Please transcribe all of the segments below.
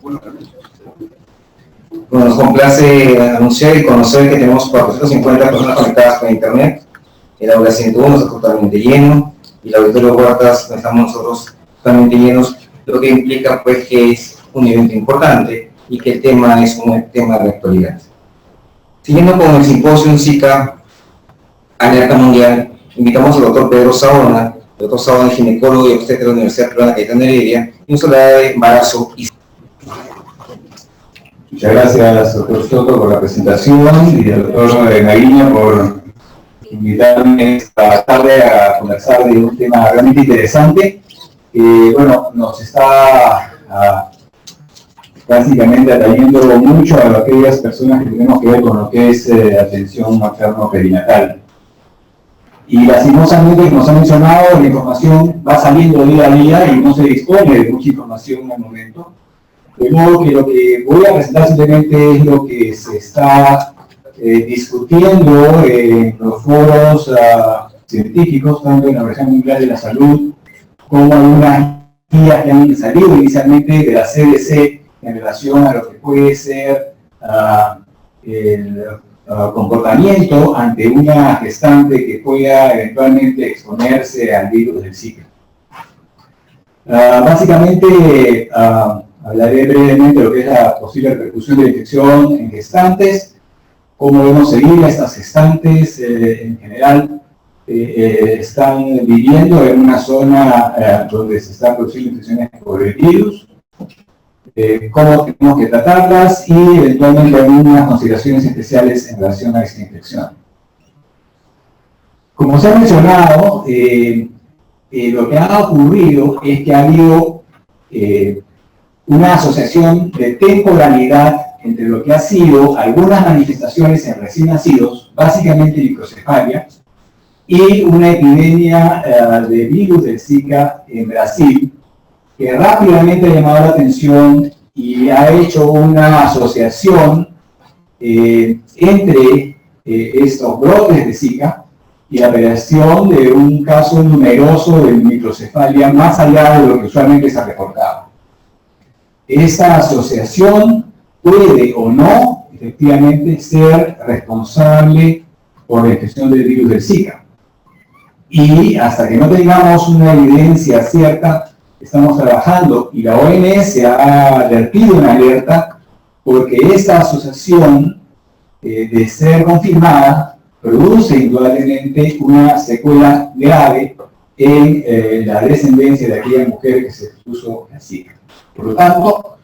Bueno, nos complace anunciar y conocer que tenemos 450 personas conectadas con Internet. El aula 101 está totalmente lleno y el auditorio Huertas, donde estamos nosotros, totalmente llenos, lo que implica pues que es un evento importante y que el tema es un tema de actualidad. Siguiendo con el simposio Zika, Alerta Mundial, invitamos al doctor Pedro Saona. El doctor Saona es ginecólogo y obstetra de la Universidad Peruana Cayetano Heredia y un soldado de embarazo y... Muchas gracias, doctor Soto, por la presentación y al doctor Maguiño por invitarme esta tarde a conversar de un tema realmente interesante. Bueno, nos está básicamente atrayendo mucho a aquellas personas que tenemos que ver con lo que es atención materno-perinatal. Y lastimosamente, como se ha mencionado, la información va saliendo día a día y no se dispone de mucha información al momento. De modo que lo que voy a presentar simplemente es lo que se está discutiendo en los foros científicos, tanto en la Organización Mundial de la Salud como en unas guías que han salido inicialmente de la CDC en relación a lo que puede ser el comportamiento ante una gestante que pueda eventualmente exponerse al virus del Zika. Básicamente, hablaré brevemente de lo que es la posible repercusión de la infección en gestantes, cómo debemos seguir a estas gestantes en general. Están viviendo en una zona donde se están produciendo infecciones por el virus, cómo tenemos que tratarlas y eventualmente algunas consideraciones especiales en relación a esta infección. Como se ha mencionado, lo que ha ocurrido es que ha habido una asociación de temporalidad entre lo que ha sido algunas manifestaciones en recién nacidos, básicamente microcefalia, y una epidemia de virus del Zika en Brasil, que rápidamente ha llamado la atención y ha hecho una asociación entre estos brotes de Zika y la aparición de un caso numeroso de microcefalia más allá de lo que usualmente se ha reportado. Esta asociación puede o no, efectivamente, ser responsable por la infección del virus del Zika. Y hasta que no tengamos una evidencia cierta, estamos trabajando, y la OMS ha advertido una alerta, porque esta asociación, de ser confirmada, produce indudablemente una secuela grave en la descendencia de aquella mujer que se expuso a Zika. Por lo tanto,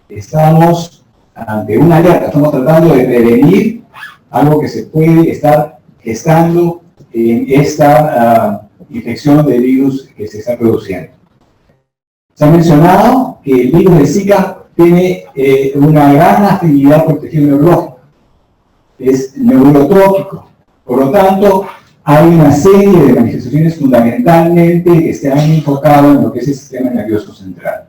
estamos ante una alerta, estamos tratando de prevenir algo que se puede estar gestando en esta infección de virus que se está produciendo. Se ha mencionado que el virus de Zika tiene una gran afinidad por el tejido neurológico, es neurotrópico. Por lo tanto, hay una serie de manifestaciones fundamentalmente que se han enfocado en lo que es el sistema nervioso central.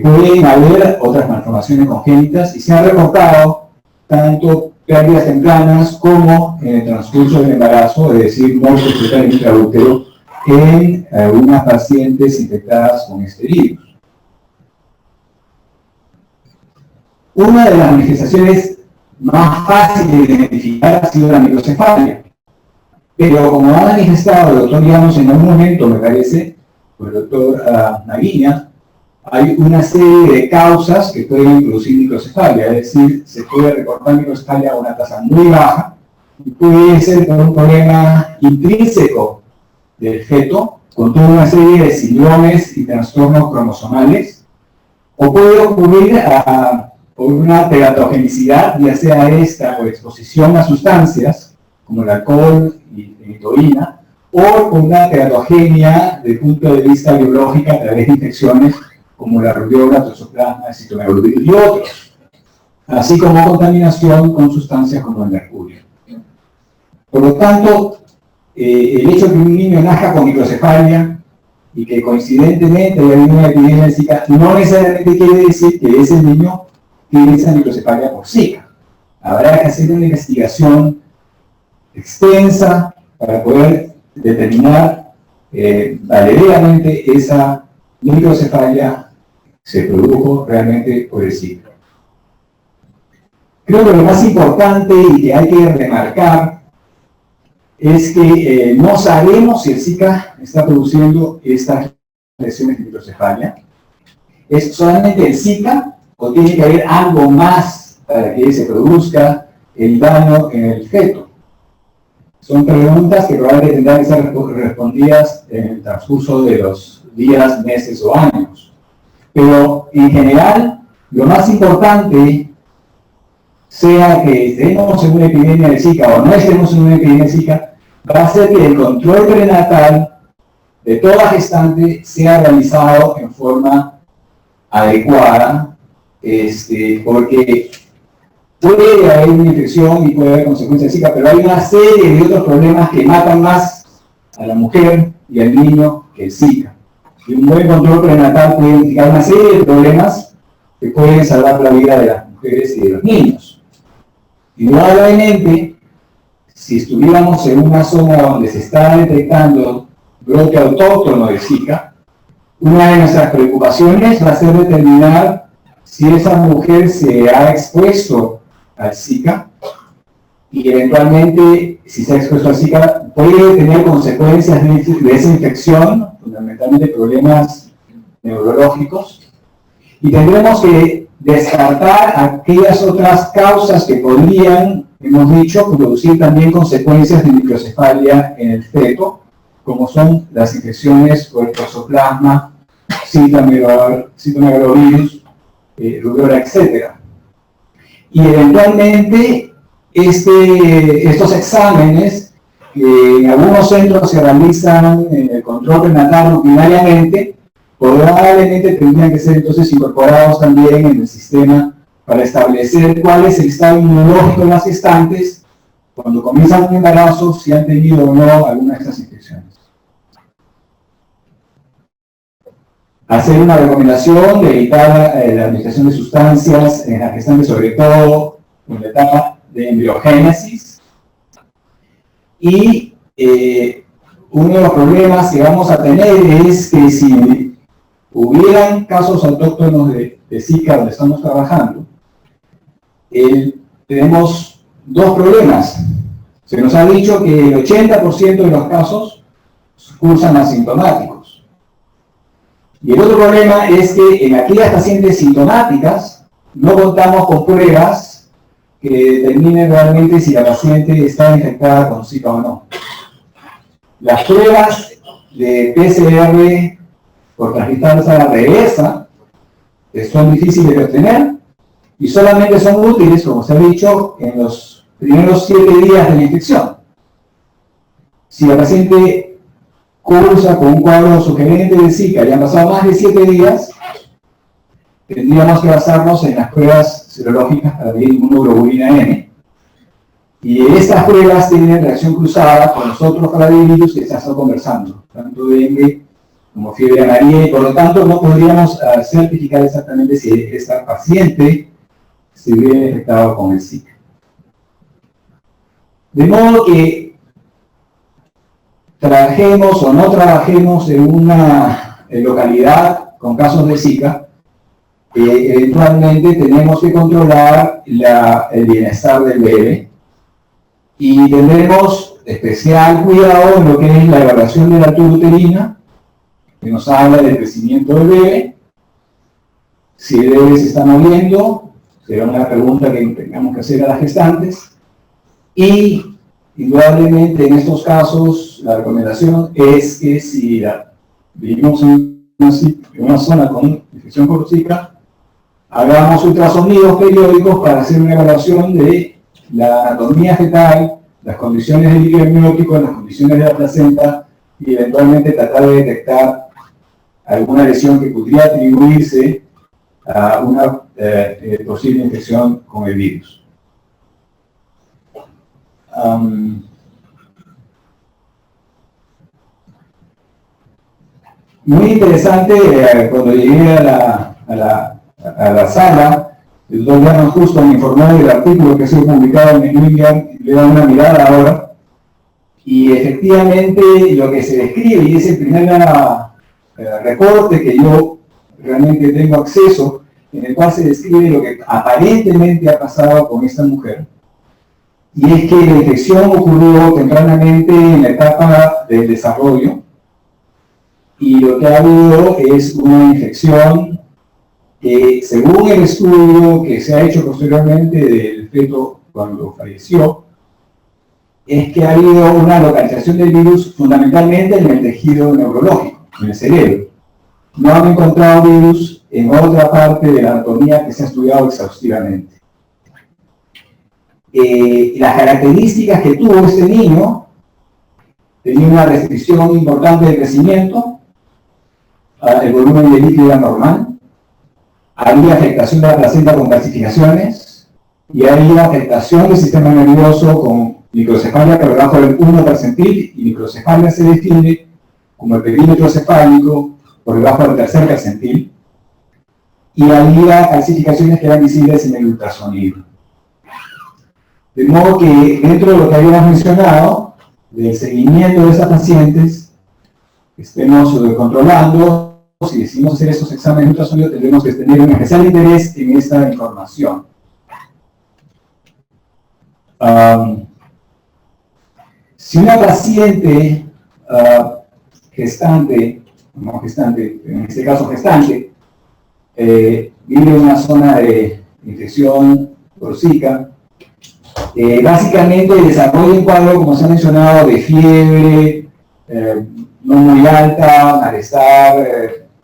Pueden haber otras malformaciones congénitas y se han reportado tanto pérdidas tempranas como en el transcurso del embarazo, es decir, muerte fetal intraútero en algunas pacientes infectadas con este virus. Una de las manifestaciones más fáciles de identificar ha sido la microcefalia, pero como ha manifestado el doctor Llanos en algún momento, me parece, o el doctor Naguiña, hay una serie de causas que pueden producir microcefalia, es decir, se puede reportar microcefalia a una tasa muy baja, y puede ser por un problema intrínseco del feto, con toda una serie de síndromes y trastornos cromosomales, o puede ocurrir por una teratogenicidad, ya sea esta por exposición a sustancias, como el alcohol y la heroína, o por una teratogenia desde el punto de vista biológico a través de infecciones como la rubiola, toxoplasma, citomegalovirus y otros, así como contaminación con sustancias como el mercurio. Por lo tanto, el hecho de que un niño nazca con microcefalia y que coincidentemente haya una epidemia de Zika no necesariamente quiere decir que ese niño tiene esa microcefalia por Zika. Habrá que hacer una investigación extensa para poder determinar valedoramente esa microcefalia se produjo realmente por el Zika. Creo que lo más importante y que hay que remarcar es que no sabemos si el Zika está produciendo estas lesiones de microcefalia. ¿Es solamente el Zika o tiene que haber algo más para que se produzca el daño en el feto? Son preguntas que probablemente tendrán que ser respondidas en el transcurso de los días, meses o años. Pero en general, lo más importante, sea que estemos en una epidemia de Zika o no estemos en una epidemia de Zika, va a ser que el control prenatal de toda gestante sea realizado en forma adecuada, porque puede haber una infección y puede haber consecuencias de Zika, pero hay una serie de otros problemas que matan más a la mujer y al niño que el Zika. Y un buen control prenatal puede indicar una serie de problemas que pueden salvar la vida de las mujeres y de los niños. Indudablemente, si estuviéramos en una zona donde se está detectando brote autóctono de Zika, una de nuestras preocupaciones va a ser determinar si esa mujer se ha expuesto al Zika y eventualmente, si se ha expuesto al Zika, puede tener consecuencias de esa infección, fundamentalmente problemas neurológicos, y tendremos que descartar aquellas otras causas que podrían, hemos dicho, producir también consecuencias de microcefalia en el feto, como son las infecciones por el toxoplasma, citomegalovirus, rubiola, etc. Y eventualmente estos exámenes que en algunos centros se realizan en el control prenatal rutinariamente, probablemente tendrían que ser entonces incorporados también en el sistema para establecer cuál es el estado inmunológico de las gestantes cuando comienzan un embarazo, si han tenido o no alguna de estas infecciones. Hacer una recomendación de evitar la administración de sustancias en las gestantes, sobre todo en la etapa de embriogénesis. Y uno de los problemas que vamos a tener es que si hubieran casos autóctonos de Zika donde estamos trabajando, tenemos dos problemas. Se nos ha dicho que el 80% de los casos cursan asintomáticos. Y el otro problema es que en aquellas pacientes sintomáticas no contamos con pruebas que determinen realmente si la paciente está infectada con Zika o no. Las pruebas de PCR por transcriptasa reversa son difíciles de obtener y solamente son útiles, como se ha dicho, en los primeros 7 días de la infección. Si la paciente cursa con un cuadro sugerente de Zika y han pasado más de 7 días, tendríamos que basarnos en las pruebas serológicas para medir inmunoglobulina M. Y estas pruebas tienen reacción cruzada con los otros coronavirus que se están conversando, tanto dengue como fiebre amarilla, y por lo tanto no podríamos certificar exactamente si esta paciente se hubiera infectado con el Zika. De modo que trabajemos o no trabajemos en una localidad con casos de Zika, eventualmente tenemos que controlar el bienestar del bebé y tendremos especial cuidado en lo que es la evaluación de la altura uterina, que nos habla del crecimiento del bebé. Si el bebé se está moviendo, será una pregunta que tengamos que hacer a las gestantes. Y indudablemente en estos casos la recomendación es que si vivimos en una zona con infección por Zika, hagamos ultrasonidos periódicos para hacer una evaluación de la anatomía fetal, las condiciones del líquido amniótico, las condiciones de la placenta y eventualmente tratar de detectar alguna lesión que pudiera atribuirse a una posible infección con el virus. Muy interesante, cuando llegué a la sala, el doctor Llanos justo me informó del artículo que ha sido publicado en el New England, le da una mirada ahora, y efectivamente lo que se describe, y es el primer reporte que yo realmente tengo acceso, en el cual se describe lo que aparentemente ha pasado con esta mujer. Y es que la infección ocurrió tempranamente en la etapa del desarrollo, y lo que ha habido es una infección que, según el estudio que se ha hecho posteriormente del feto cuando falleció, es que ha habido una localización del virus fundamentalmente en el tejido neurológico, en el cerebro. No han encontrado virus en otra parte de la anatomía que se ha estudiado exhaustivamente. Las características que tuvo este niño: tenía una restricción importante de crecimiento, el volumen de líquido era normal, había afectación de la placenta con calcificaciones y había afectación del sistema nervioso con microcefalia por debajo del 1 percentil, y microcefalia se define como el perímetro cefálico por debajo del 3 percentil, y había calcificaciones que eran visibles en el ultrasonido. De modo que, dentro de lo que habíamos mencionado, del seguimiento de esas pacientes, estemos controlando. Si decidimos hacer estos exámenes de ultrasonido, tendremos que tener un especial interés en esta información. Si una paciente gestante, en este caso gestante, vive en una zona de infección por Zika, básicamente desarrolla un cuadro, como se ha mencionado, de fiebre, no muy alta, malestar,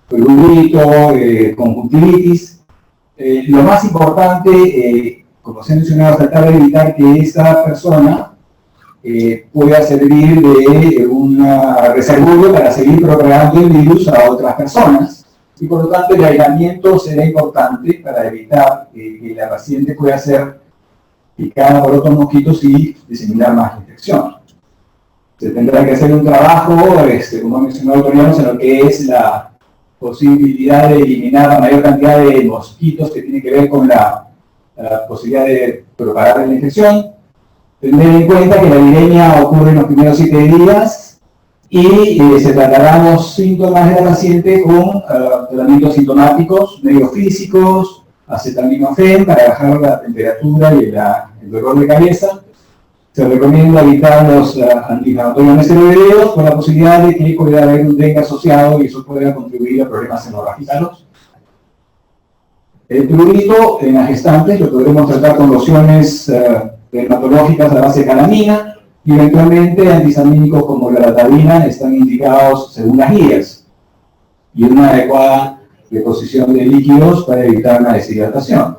prurito, conjuntivitis. Lo más importante, como se ha mencionado, es tratar de evitar que esta persona pueda servir de un reservorio para seguir propagando el virus a otras personas, y por lo tanto el aislamiento será importante para evitar que la paciente pueda ser picada por otros mosquitos y diseminar más la infección. Se tendrá que hacer un trabajo, como ha mencionado Torianos, en lo que es la posibilidad de eliminar la mayor cantidad de mosquitos que tiene que ver con la posibilidad de propagar la infección. Tener en cuenta que la viremia ocurre en los primeros 7 días y se tratarán los síntomas de la paciente con tratamientos sintomáticos, medios físicos, acetaminofén para bajar la temperatura y el dolor de cabeza. Se recomienda evitar los antiinflamatorios esteroideos con la posibilidad de que pueda haber un dengue asociado y eso pueda contribuir a problemas hemorrágicos. El prurito en las gestantes lo podremos tratar con lociones dermatológicas a base de calamina, y eventualmente antihistamínicos como la latadina están indicados según las guías, y una adecuada deposición de líquidos para evitar la deshidratación.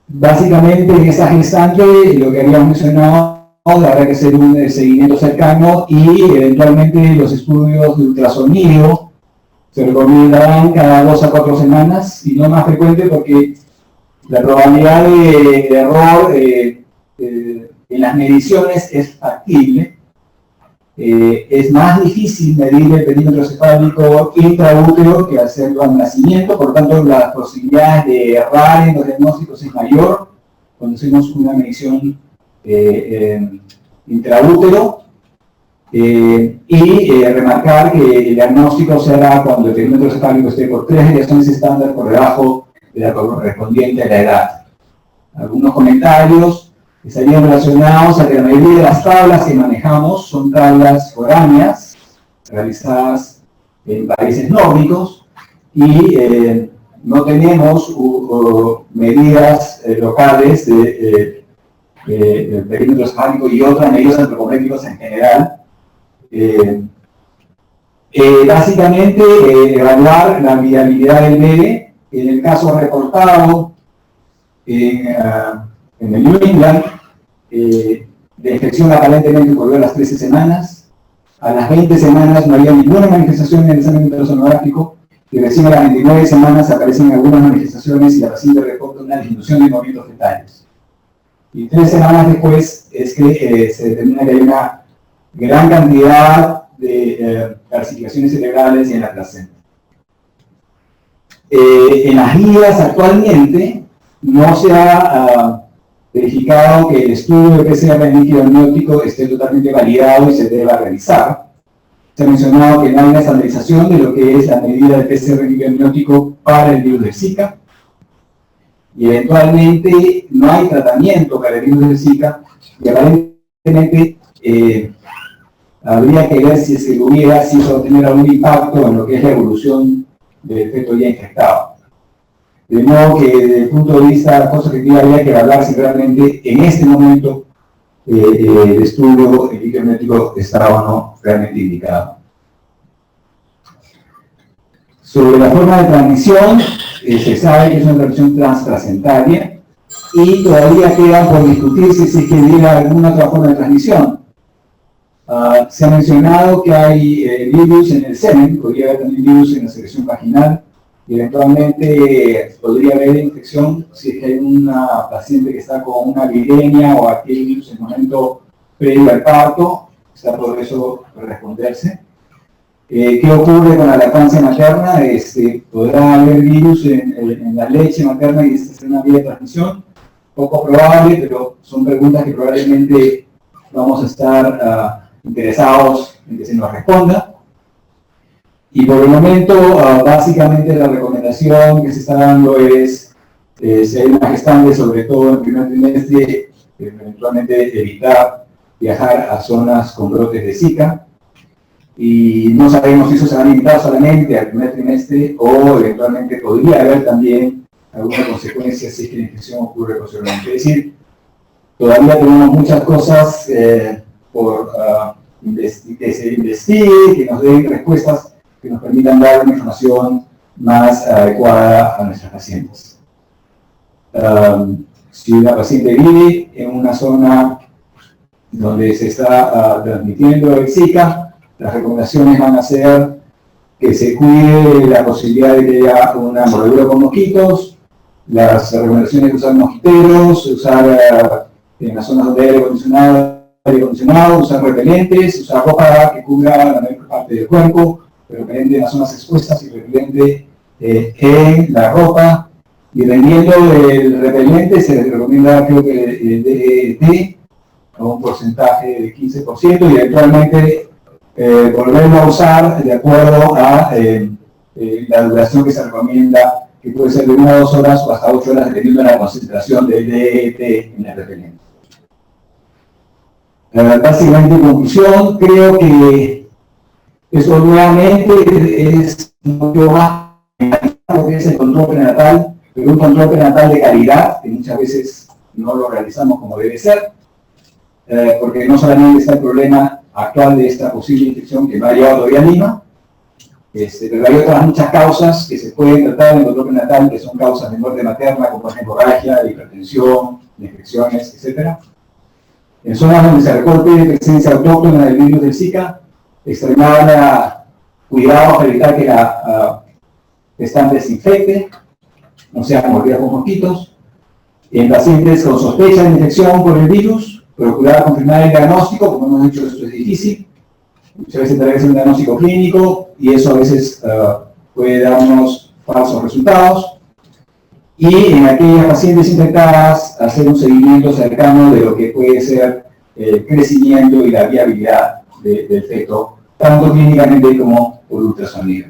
Básicamente en esta gestante lo que habíamos mencionado, habrá que hacer un seguimiento cercano y eventualmente los estudios de ultrasonido se recomendarán cada 2 a 4 semanas y no más frecuente, porque la probabilidad de error en las mediciones es factible. Es más difícil medir el perímetro cefálico intraútero que hacerlo al nacimiento, por lo tanto las posibilidades de errar en los diagnósticos es mayor cuando hacemos una medición intraútero. Remarcar que el diagnóstico se hará cuando el perímetro cefálico esté por 3 desviaciones estándar por debajo de la correspondiente a la edad. Algunos comentarios estarían relacionados a que la mayoría de las tablas que manejamos son tablas foráneas, realizadas en países nórdicos, y no tenemos medidas locales del perímetro cefálico y otras medidas antropométricas en general. Básicamente, evaluar la viabilidad del bebé. En el caso reportado en el New England, la infección aparentemente ocurrió a las 13 semanas. A las 20 semanas no había ninguna manifestación en el examen ultrasonográfico, y recién a las 29 semanas aparecen algunas manifestaciones y la paciente reporta una disminución de movimientos fetales. Y 3 semanas después es que se determina que hay una gran cantidad de calcificaciones cerebrales en la placenta. En las guías actualmente no se ha verificado que el estudio de PCR en líquido amniótico esté totalmente validado y se deba realizar. Se ha mencionado que no hay una estandarización de lo que es la medida de PCR en líquido amniótico para el virus del Zika. Y eventualmente no hay tratamiento para el virus del Zika, y aparentemente habría que ver si se hubiera, si eso va a tener algún impacto en lo que es la evolución del feto ya infectado. De modo que desde el punto de vista costo efectivo habría que evaluar si realmente en este momento el estudio líquido está o no realmente indicado. Sobre la forma de transmisión, se sabe que es una transmisión transplacentaria y todavía queda por discutirse si es que hubiera alguna otra forma de transmisión. Se ha mencionado que hay virus en el semen, podría haber también virus en la secreción vaginal, y eventualmente podría haber infección si es que hay una paciente que está con una viremia o aquel virus en el momento previo al parto, está por eso responderse. ¿Qué ocurre con la lactancia materna? ¿Podrá haber virus en la leche materna y esta es una vía de transmisión? Poco probable, pero son preguntas que probablemente vamos a estar interesados en que se nos responda. Y por el momento, básicamente la recomendación que se está dando es, si hay una gestante, sobre todo en el primer trimestre, eventualmente evitar viajar a zonas con brotes de Zika. Y no sabemos si eso se va a limitar solamente al primer trimestre o eventualmente podría haber también alguna consecuencia si es que la infección ocurre posteriormente. Es decir, todavía tenemos muchas cosas por que se investigue, que nos den respuestas que nos permitan dar una información más adecuada a nuestros pacientes. Si una paciente vive en una zona donde se está transmitiendo el Zika, las recomendaciones van a ser que se cuide la posibilidad de que haya una mordedura con mosquitos, las recomendaciones de usar mosquiteros, usar en las zonas donde hay aire acondicionado, usar repelentes, usar ropa que cubra la mayor parte del cuerpo, repelente en las zonas expuestas y repelente en la ropa. Y dependiendo del repelente se les recomienda, creo que el DEET a un porcentaje de 15% y eventualmente volverlo a usar de acuerdo a la duración que se recomienda, que puede ser de 1 a 2 horas o hasta 8 horas dependiendo de la concentración del DEET en el repelente. Básicamente, en conclusión, creo que eso nuevamente es mucho más lo que es el control prenatal, pero un control prenatal de calidad, que muchas veces no lo realizamos como debe ser, porque no solamente está el problema actual de esta posible infección que no ha llegado todavía a Lima, pero hay otras muchas causas que se pueden tratar en el control prenatal, que son causas de muerte materna, como la hemorragia, hipertensión, infecciones, etc. En zonas donde se reporte presencia autóctona del virus del Zika, extremar cuidado para evitar que la gestante se infecte, no sea mordida por mosquitos. En pacientes con sospecha de infección por el virus, procurar confirmar el diagnóstico, como hemos dicho, esto es difícil. Muchas veces tendrá que ser un diagnóstico clínico y eso a veces puede darnos falsos resultados. Y en aquellas pacientes infectadas, hacer un seguimiento cercano de lo que puede ser el crecimiento y la viabilidad del feto, tanto clínicamente como por ultrasonido.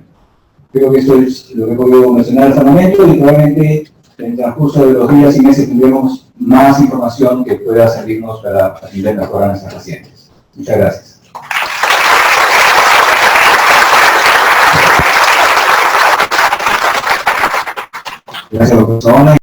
Creo que esto es lo que he podido mencionar hasta el momento y probablemente en el transcurso de los días y meses tendremos más información que pueda servirnos para atender mejor a nuestras pacientes. Muchas gracias. Gracias, profesor.